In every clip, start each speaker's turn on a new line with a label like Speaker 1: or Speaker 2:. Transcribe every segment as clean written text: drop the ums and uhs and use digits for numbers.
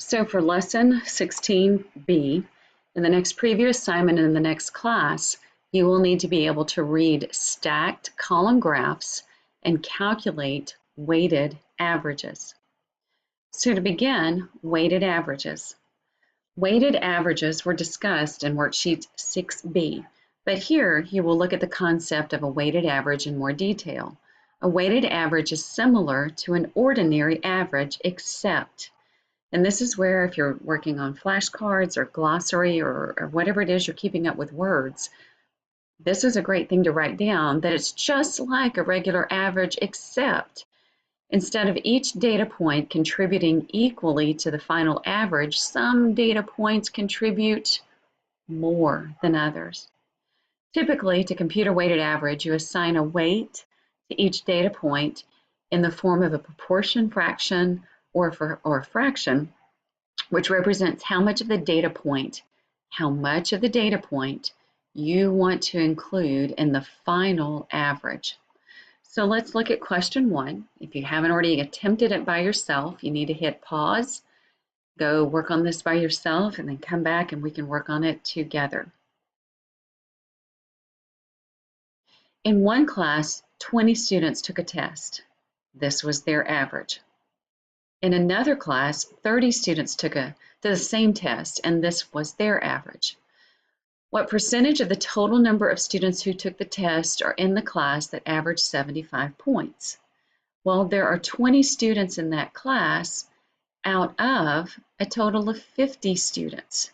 Speaker 1: So for lesson 16B, in the next preview assignment in the next class, you will need to be able to read stacked column graphs and calculate weighted averages. So to begin, weighted averages. Weighted averages were discussed in Worksheet 6B, but here you will look at the concept of a weighted average in more detail. A weighted average is similar to an ordinary average, except, and this is where if you're working on flashcards or glossary or whatever it is you're keeping up with words, this is a great thing to write down, that it's just like a regular average, except instead of each data point contributing equally to the final average, some data points contribute more than others. Typically, to compute a weighted average, you assign a weight to each data point in the form of a proportion, fraction, or fraction, which represents how much of the data point you want to include in the final average. So let's look at question 1. If you haven't already attempted it by yourself, you need to hit pause, go work on this by yourself, and then come back and we can work on it together. In one class, 20 students took a test. This was their average. In another class, 30 students took the same test, and this was their average. What percentage of the total number of students who took the test are in the class that averaged 75 points? Well, there are 20 students in that class out of a total of 50 students,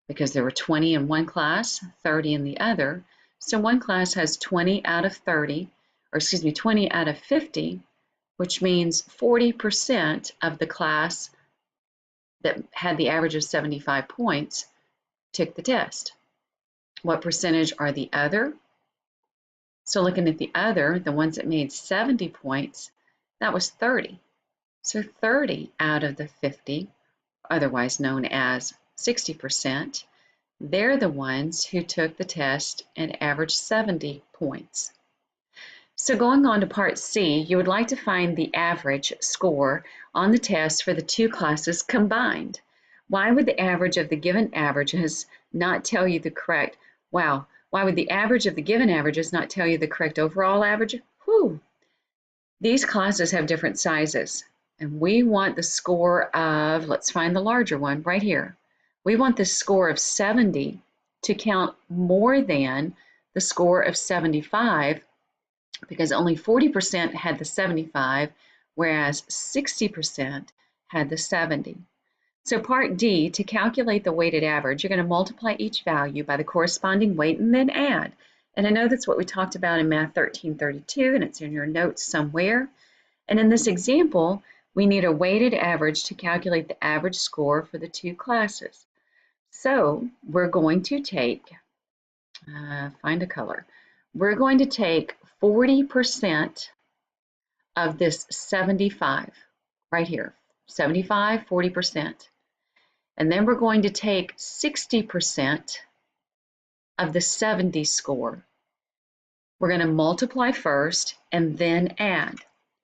Speaker 1: because there were 20 in one class, 30 in the other. So one class has 20 out of 30, or excuse me, 20 out of 50, which means 40% of the class that had the average of 75 points took the test. What percentage are the other? So looking at the other, the ones that made 70 points, that was 30. So 30 out of the 50, otherwise known as 60%, they're the ones who took the test and averaged 70 points. So going on to part C, you would like to find the average score on the test for the two classes combined. Why would the average of the given averages not tell you the correct, why would the average of the given averages not tell you the correct overall average? These classes have different sizes, and we want the score of, let's find the larger one right here. We want the score of 70 to count more than the score of 75, because only 40% had the 75, whereas 60% had the 70. So part D, to calculate the weighted average, you're going to multiply each value by the corresponding weight and then add. And I know that's what we talked about in Math 1332, and it's in your notes somewhere. And in this example, we need a weighted average to calculate the average score for the two classes. So we're going to take, find a color. We're going to take 40% of this 75, right here, 75, 40%. And then we're going to take 60% of the 70 score. We're going to multiply first and then add.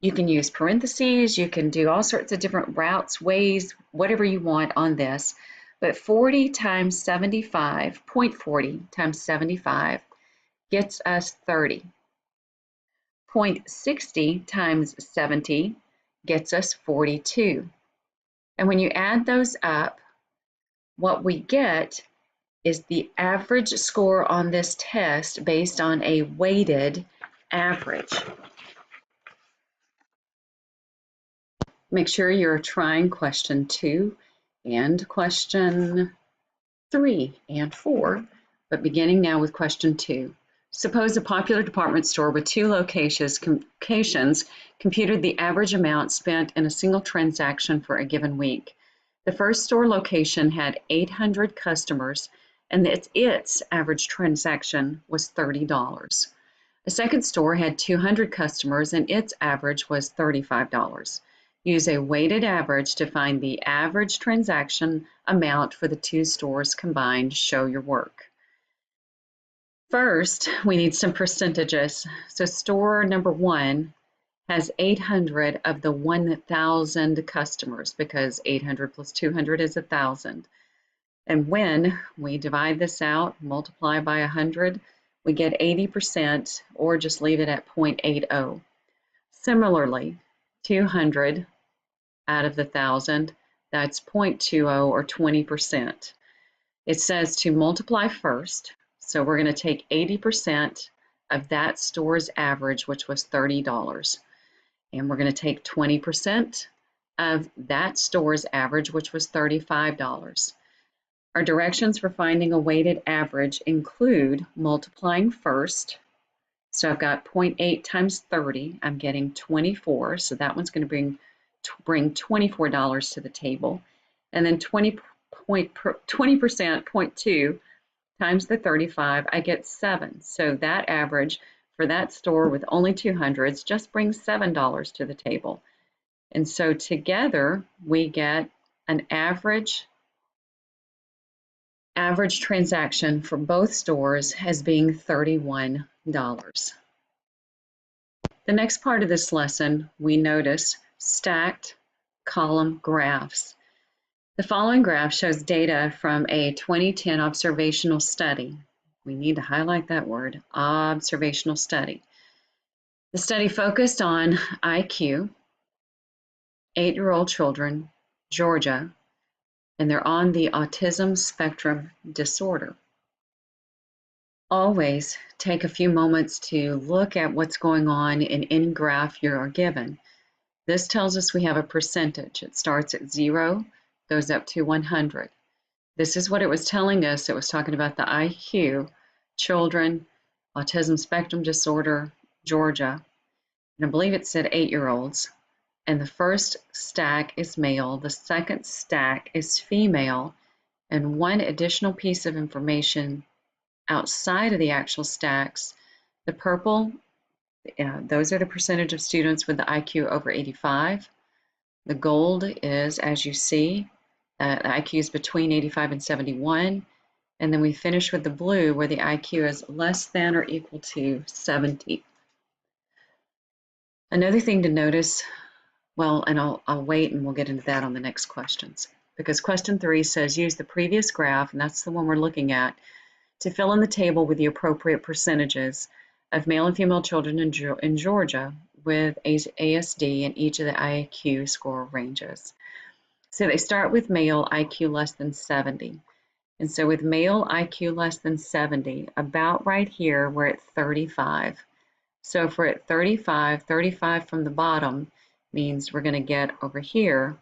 Speaker 1: You can use parentheses, you can do all sorts of different routes, ways, whatever you want on this. But 40 times 75, 0.40 times 75 gets us 30. 0.60 times 70 gets us 42. And when you add those up, what we get is the average score on this test based on a weighted average. Make sure you're trying question 2 and question 3 and 4, but beginning now with question 2. Suppose a popular department store with two locations computed the average amount spent in a single transaction for a given week. The first store location had 800 customers, and its average transaction was $30. The second store had 200 customers, and its average was $35. Use a weighted average to find the average transaction amount for the two stores combined. Show your work. First, we need some percentages. So store number 1 has 800 of the 1,000 customers because 800 plus 200 is 1,000. And when we divide this out, multiply by 100, we get 80% or just leave it at 0.80. Similarly, 200 out of the 1,000, that's 0.20 or 20%. It says to multiply first, so we're going to take 80% of that store's average, which was $30, and we're going to take 20% of that store's average, which was $35. Our directions for finding a weighted average include multiplying first. So I've got 0.8 times 30, I'm getting 24, so that one's going to bring $24 to the table. And then 20%, 0.2 times the 35, I get 7. So that average for that store with only 200s just brings $7 to the table. And so together we get an average transaction for both stores as being $31. The next part of this lesson, we notice stacked column graphs. The following graph shows data from a 2010 observational study. We need to highlight that word, observational study. The study focused on IQ, 8-year-old children, Georgia, and they're on the autism spectrum disorder. Always take a few moments to look at what's going on in any graph you are given. This tells us we have a percentage. It starts at 0, goes up to 100. This is what it was telling us. It was talking about the IQ, children, autism spectrum disorder, Georgia, and I believe it said 8-year-olds. And the first stack is male, the second stack is female, and one additional piece of information outside of the actual stacks. The purple, those are the percentage of students with the IQ over 85. The gold is, as you see, the IQ is between 85 and 71. And then we finish with the blue where the IQ is less than or equal to 70. Another thing to notice, well, and I'll wait and we'll get into that on the next questions, because question 3 says use the previous graph, and that's the one we're looking at, to fill in the table with the appropriate percentages of male and female children in Georgia with ASD in each of the IQ score ranges. So they start with male IQ less than 70. And so with male IQ less than 70, about right here, we're at 35. So if we're at 35, 35 from the bottom means we're going to get over here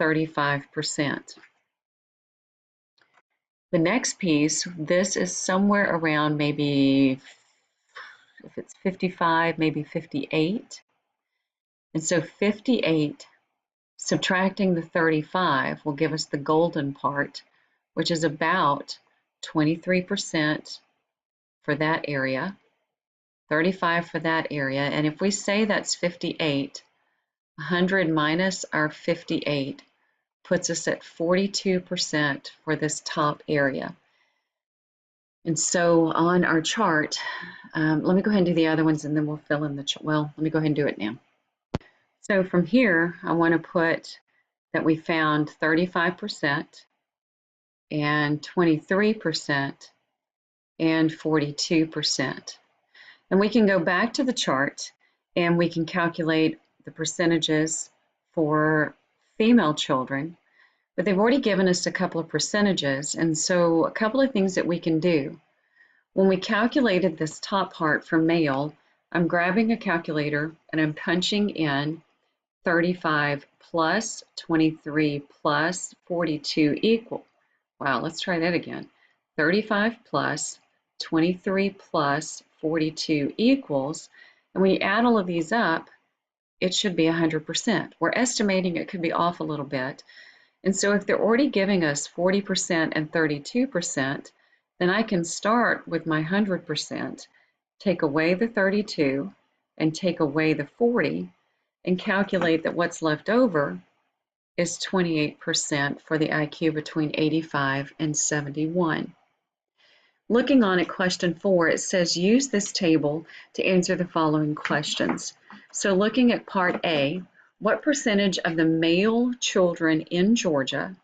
Speaker 1: 35%. The next piece, this is somewhere around maybe, if it's 55, maybe 58. And so 58 subtracting the 35 will give us the golden part, which is about 23% for that area, 35 for that area. And if we say that's 58, 100 minus our 58 puts us at 42% for this top area. And so on our chart, let me go ahead and do the other ones and then we'll fill in the, well, let me go ahead and do it now. So from here, I want to put that we found 35% and 23% and 42%. And we can go back to the chart and we can calculate the percentages for female children, but they've already given us a couple of percentages. And so a couple of things that we can do. When we calculated this top part for male, I'm grabbing a calculator and I'm punching in 35 plus 23 plus 42 equal. Wow, let's try that again. 35 plus 23 plus 42 equals, and when you add all of these up, it should be 100%. We're estimating it could be off a little bit. And so if they're already giving us 40% and 32%, then I can start with my 100%, take away the 32, and take away the 40, and calculate that what's left over is 28% for the IQ between 85 and 71. Looking on at question 4, it says use this table to answer the following questions. So looking at part A, what percentage of the male children in Georgia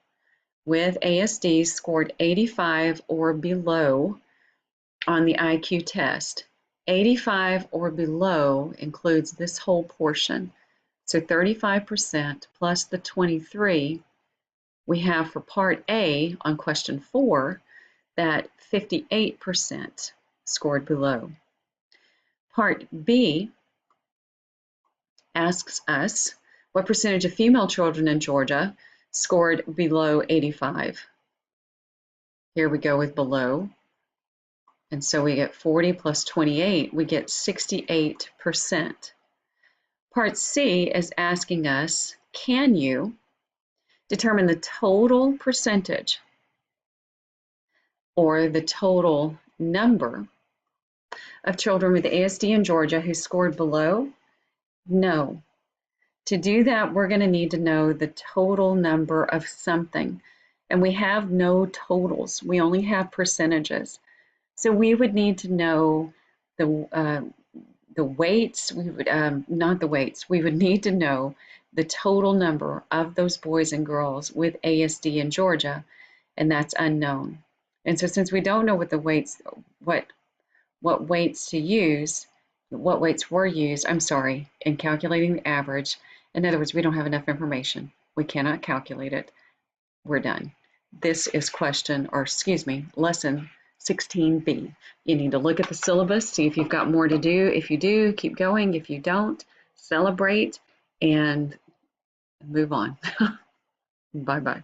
Speaker 1: with ASD scored 85 or below on the IQ test? 85 or below includes this whole portion. So 35% plus the 23 we have for part A on question 4 that 58% scored below. Part B asks us what percentage of female children in Georgia scored below 85. Here we go with below. And so we get 40 plus 28, we get 68%. Part C is asking us, can you determine the total percentage or the total number of children with ASD in Georgia who scored below? No. To do that, we're going to need to know the total number of something. And we have no totals. We only have percentages. So we would need to know the weights. We would not the weights. We would need to know the total number of those boys and girls with ASD in Georgia, and that's unknown. And so since we don't know what the weights, what weights to use, what weights were used, I'm sorry, in calculating the average. In other words, we don't have enough information. We cannot calculate it. We're done. This is lesson 16B. You need to look at the syllabus, see if you've got more to do. If you do, keep going. If you don't, celebrate and move on. Bye-bye.